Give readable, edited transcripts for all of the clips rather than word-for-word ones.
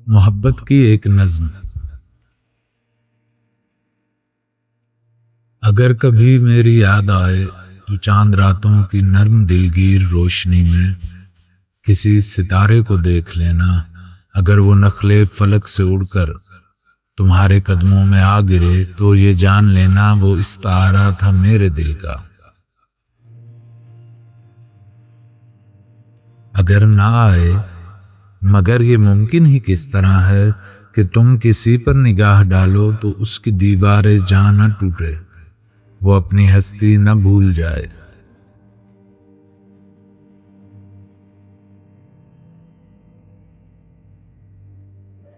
محبت کی ایک نظم۔ اگر کبھی میری یاد آئے تو چاند راتوں کی نرم دلگیر روشنی میں کسی ستارے کو دیکھ لینا۔ اگر وہ نخلے فلک سے اڑ کر تمہارے قدموں میں آ گرے تو یہ جان لینا وہ استعارہ تھا میرے دل کا۔ اگر نہ آئے مگر یہ ممکن ہی کس طرح ہے کہ تم کسی پر نگاہ ڈالو تو اس کی دیوار جاں نہ ٹوٹے، وہ اپنی ہستی نہ بھول جائے۔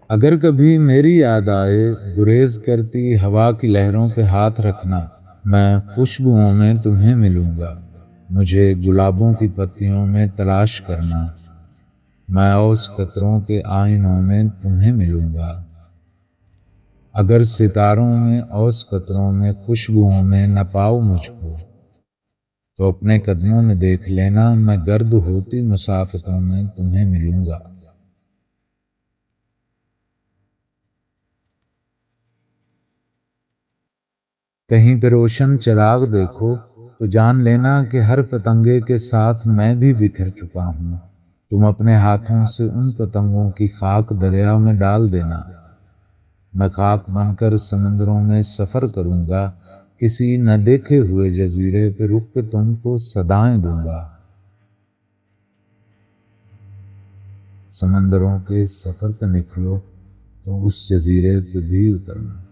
اگر کبھی میری یاد آئے گریز کرتی ہوا کی لہروں پہ ہاتھ رکھنا، میں خوشبوؤں میں تمہیں ملوں گا، مجھے گلابوں کی پتیوں میں تلاش کرنا، میں اوس قطروں کے آئینوں میں تمہیں ملوں گا۔ اگر ستاروں میں اوس قطروں میں خوشبوؤں میں نہ پاؤ مجھ کو تو اپنے قدموں میں دیکھ لینا، میں گرد ہوتی مسافتوں میں تمہیں ملوں گا۔ کہیں پہ روشن چراغ دیکھو تو جان لینا کہ ہر پتنگے کے ساتھ میں بھی بکھر چکا ہوں، تم اپنے ہاتھوں سے ان پتنگوں کی خاک دریا میں ڈال دینا، میں خاک بن کر سمندروں میں سفر کروں گا، کسی نہ دیکھے ہوئے جزیرے پہ رک کے تم کو صدائیں دوں گا، سمندروں کے سفر پہ نکلو تو اس جزیرے پہ بھی اترنا۔